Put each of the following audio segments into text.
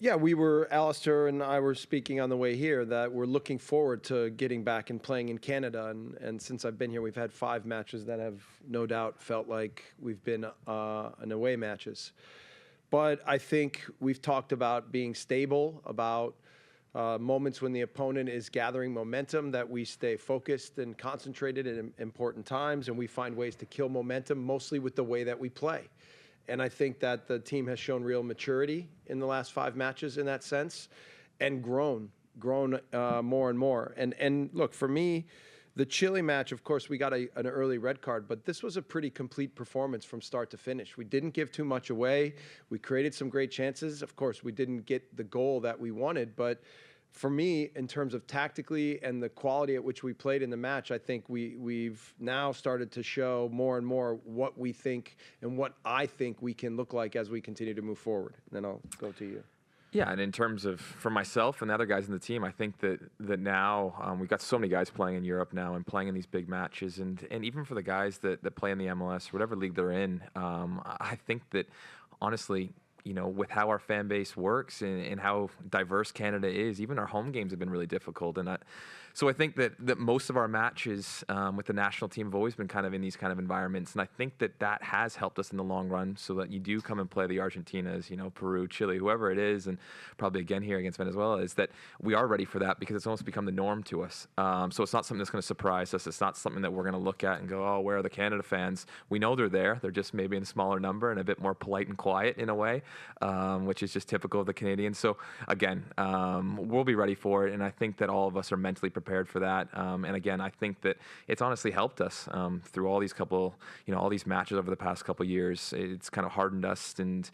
Yeah, Alistair and I were speaking on the way here that we're looking forward to getting back and playing in Canada. And since I've been here, we've had 5 matches that have no doubt felt like we've been in away matches. But I think we've talked about being stable, about moments when the opponent is gathering momentum, that we stay focused and concentrated at important times, and we find ways to kill momentum, mostly with the way that we play. And I think that the team has shown real maturity in the last 5 matches in that sense, and grown more and more. And look, for me, the Chile match, of course, we got an early red card, but this was a pretty complete performance from start to finish. We didn't give too much away. We created some great chances. Of course, we didn't get the goal that we wanted, but for me, in terms of tactically and the quality at which we played in the match, I think we've now started to show more and more what we think and what I think we can look like as we continue to move forward. And then I'll go to you. Yeah, and in terms of, for myself and the other guys in the team, I think that now we've got so many guys playing in Europe now and playing in these big matches, and even for the guys that play in the MLS, whatever league they're in, I think that, honestly, you know, with how our fan base works and how diverse Canada is, even our home games have been really difficult. And so I think that most of our matches with the national team have always been kind of in these kind of environments. And I think that has helped us in the long run, so that you do come and play the Argentinas, you know, Peru, Chile, whoever it is, and probably again here against Venezuela, is that we are ready for that because it's almost become the norm to us. So it's not something that's going to surprise us. It's not something that we're going to look at and go, oh, where are the Canada fans? We know they're there. They're just maybe in a smaller number and a bit more polite and quiet in a way. Which is just typical of the Canadians. So again, we'll be ready for it, and I think that all of us are mentally prepared for that. And again, I think that it's honestly helped us through all these all these matches over the past couple of years. It's kind of hardened us and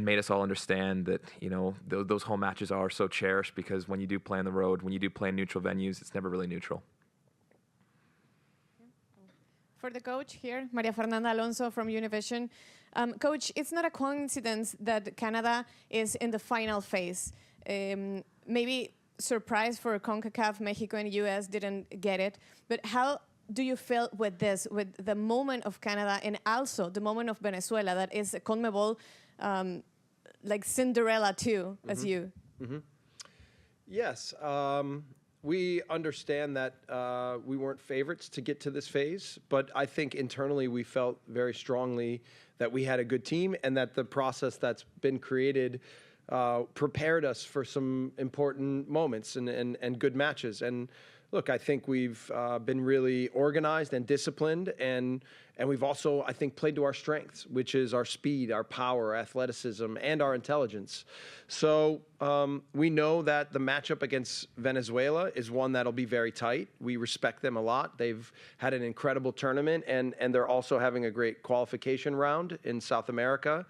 made us all understand that, you know, those home matches are so cherished, because when you do play on the road, when you do play in neutral venues, it's never really neutral. For the coach here, Maria Fernanda Alonso from Univision. Coach, it's not a coincidence that Canada is in the final phase. Maybe surprise for CONCACAF, Mexico and US didn't get it, but how do you feel with this, with the moment of Canada and also the moment of Venezuela, that is a CONMEBOL like Cinderella too, as you? Mm-hmm. Yes. We understand that we weren't favorites to get to this phase, but I think internally we felt very strongly that we had a good team, and that the process that's been created prepared us for some important moments and good matches. And look, I think we've been really organized and disciplined, and we've also, I think, played to our strengths, which is our speed, our power, athleticism, and our intelligence. So we know that the matchup against Venezuela is one that'll be very tight. We respect them a lot. They've had an incredible tournament, and they're also having a great qualification round in South America.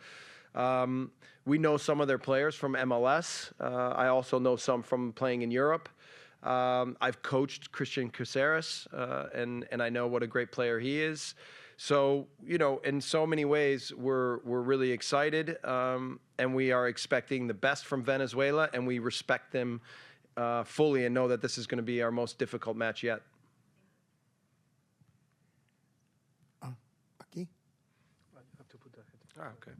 We know some of their players from MLS. I also know some from playing in Europe. I've coached Christian Caceres, and I know what a great player he is. So, you know, in so many ways, we're really excited, and we are expecting the best from Venezuela, and we respect them fully and know that this is going to be our most difficult match yet. Aquí. Okay.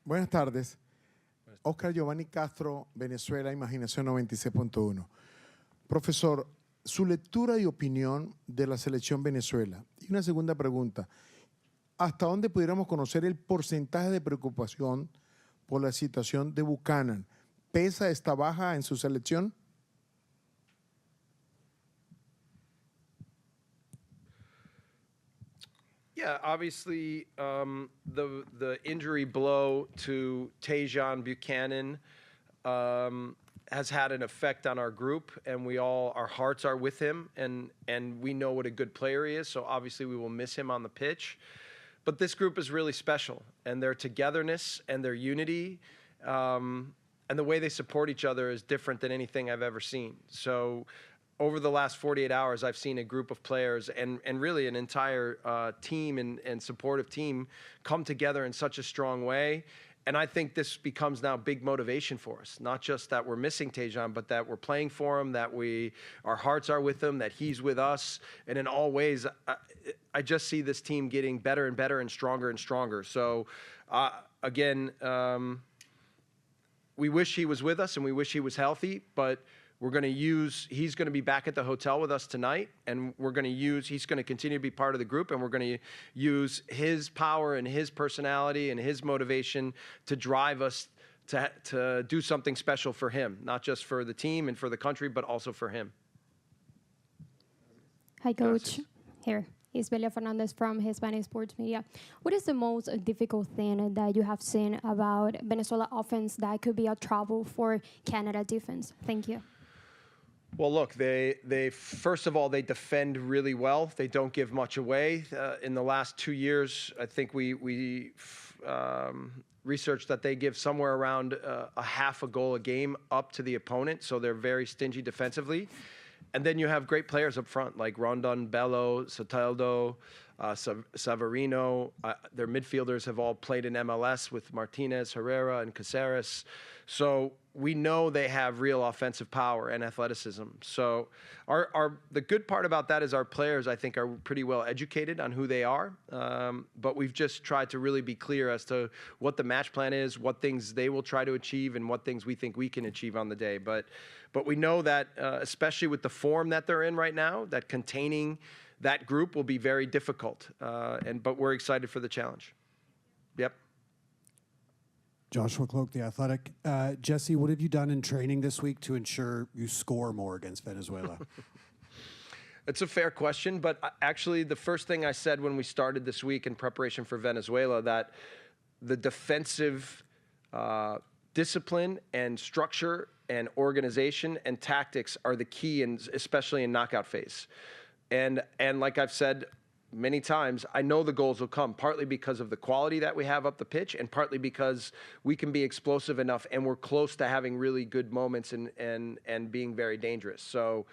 Buenas tardes. Oscar Giovanni Castro, Venezuela, Imaginación 96.1. Profesor, su lectura y opinión de la selección Venezuela. Y una segunda pregunta. ¿Hasta dónde pudiéramos conocer el porcentaje de preocupación por la situación de Buchanan? ¿Pesa esta baja en su selección? Yeah, obviously the injury blow to Tajon Buchanan has had an effect on our group, and our hearts are with him, and we know what a good player he is, so obviously we will miss him on the pitch. But this group is really special, and their togetherness and their unity and the way they support each other is different than anything I've ever seen. So over the last 48 hours, I've seen a group of players and really an entire team and supportive team come together in such a strong way. And I think this becomes now big motivation for us, not just that we're missing Tajon, but that we're playing for him, that our hearts are with him, that he's with us. And in all ways, I just see this team getting better and better and stronger and stronger. So Again, we wish he was with us and we wish he was healthy, but he's going to be back at the hotel with us tonight, and he's going to continue to be part of the group, and we're going to use his power and his personality and his motivation to drive us to do something special for him, not just for the team and for the country, but also for him. Hi, Coach. Gracias. Here is Belia Fernandez from Hispanic Sports Media. What is the most difficult thing that you have seen about Venezuela offense that could be a trouble for Canada defense? Thank you. Well, look, they first of all, they defend really well. They don't give much away. In the last 2 years, I think we researched that they give somewhere around a half a goal a game up to the opponent, so they're very stingy defensively. And then you have great players up front, like Rondon, Bello, Soteldo, Severino. Their midfielders have all played in MLS with Martinez, Herrera, and Caceres. So we know they have real offensive power and athleticism. So the good part about that is our players, I think, are pretty well educated on who they are. But we've just tried to really be clear as to what the match plan is, what things they will try to achieve, and what things we think we can achieve on the day. But we know that, especially with the form that they're in right now, that containing that group will be very difficult. But we're excited for the challenge. Yep. Joshua Cloak, The Athletic. Jesse, what have you done in training this week to ensure you score more against Venezuela? It's a fair question, but actually the first thing I said when we started this week in preparation for Venezuela, that the defensive discipline and structure and organization and tactics are the key, especially in knockout phase. And like I've said many times, I know the goals will come, partly because of the quality that we have up the pitch, and partly because we can be explosive enough and we're close to having really good moments and being very dangerous. So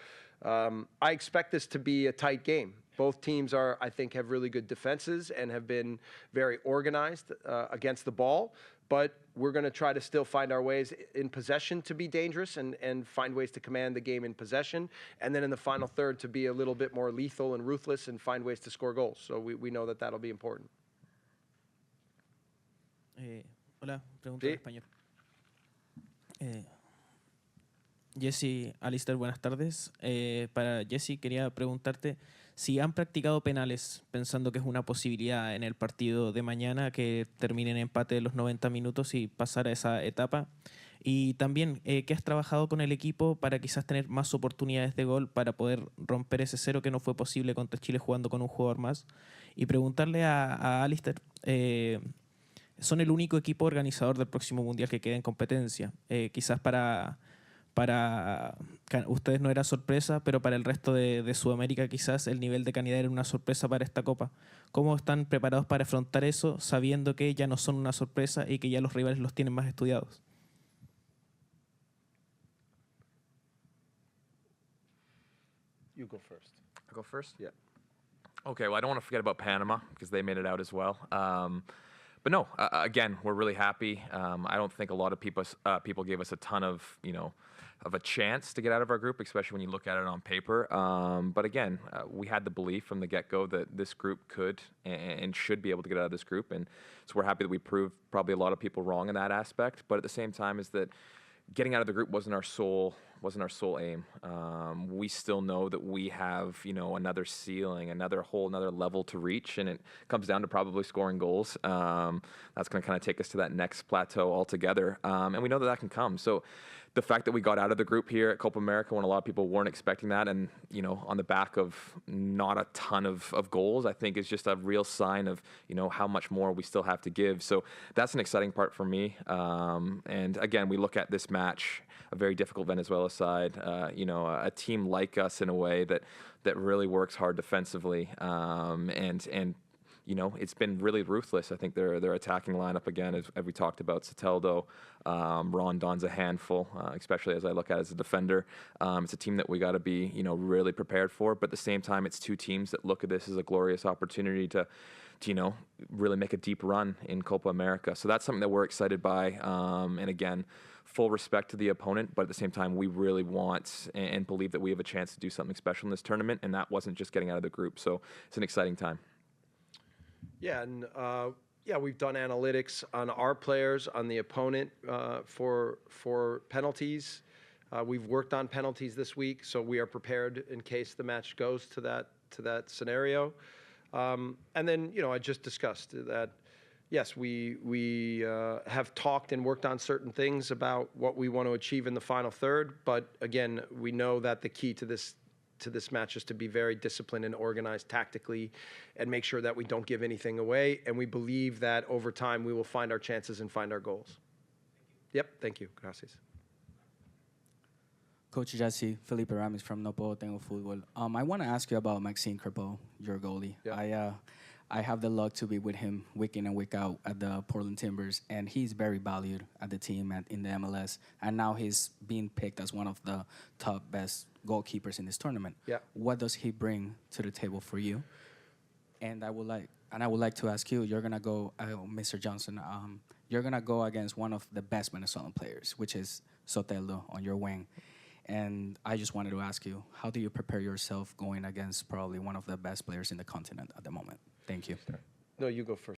I expect this to be a tight game. Both teams I think, have really good defenses and have been very organized against the ball. But we're going to try to still find our ways in possession to be dangerous and find ways to command the game in possession. And then in the final third to be a little bit more lethal and ruthless and find ways to score goals. So we know that that'll be important. Hola, pregunta en español. Jesse, Alistair, buenas tardes. Para Jesse quería preguntarte si han practicado penales, pensando que es una posibilidad en el partido de mañana que termine en empate de los 90 minutos y pasar a esa etapa. Y también, ¿qué has trabajado con el equipo para quizás tener más oportunidades de gol para poder romper ese cero que no fue posible contra Chile jugando con un jugador más? Y preguntarle a Alistair, son el único equipo organizador del próximo Mundial que queda en competencia. Quizás para ustedes no era sorpresa, pero para el resto de Sudamérica quizás el nivel de Canadá era una sorpresa para esta Copa. ¿Cómo están preparados para afrontar eso, sabiendo que ya no son una sorpresa y que ya los rivales los tienen más estudiados? You go first. I go first? Yeah. Okay, well, I don't want to forget about Panama because they made it out as well. But no, again, we're really happy. I don't think a lot of people gave us a ton of, of a chance to get out of our group, especially when you look at it on paper. But again, we had the belief from the get-go that this group could and should be able to get out of this group. And so we're happy that we proved probably a lot of people wrong in that aspect. But at the same time is that getting out of the group wasn't our sole aim. We still know that we have, another ceiling, another level to reach, and it comes down to probably scoring goals. That's going to kind of take us to that next plateau altogether, and we know that can come. So the fact that we got out of the group here at Copa America when a lot of people weren't expecting that, and on the back of not a ton of goals, I think is just a real sign of how much more we still have to give. So that's an exciting part for me. And again, we look at this match, a very difficult Venezuela side, a team like us in a way that really works hard defensively, and it's been really ruthless. I think their attacking lineup, again, as we talked about, Soteldo, Rondon's a handful, especially as I look at it as a defender. It's a team that we got to be, really prepared for. But at the same time, it's two teams that look at this as a glorious opportunity to really make a deep run in Copa America. So that's something that we're excited by. And again, full respect to the opponent, but at the same time, we really want and believe that we have a chance to do something special in this tournament. And that wasn't just getting out of the group. So it's an exciting time. Yeah, and Yeah, we've done analytics on our players, on the opponent for penalties. We've worked on penalties this week, so we are prepared in case the match goes to that scenario. And then, I just discussed that. Yes, we have talked and worked on certain things about what we want to achieve in the final third. But again, we know that the key to this match is to be very disciplined and organized tactically and make sure that we don't give anything away. And we believe that over time we will find our chances and find our goals. Yep, thank you. Gracias. Coach Jesse, Felipe Ramis from No Puedo Tengo Fútbol. I want to ask you about Maxime Crepeau, your goalie. Yeah. I have the luck to be with him week in and week out at the Portland Timbers, and he's very valued at the team and in the MLS. And now he's being picked as one of the top best goalkeepers in this tournament. Yeah. What does he bring to the table for you? And I would like to ask you. You're gonna go, Mr. Johnson. You're gonna go against one of the best Venezuelan players, which is Sotelo on your wing. And I just wanted to ask you, how do you prepare yourself going against probably one of the best players in the continent at the moment? Thank you. No, you go first.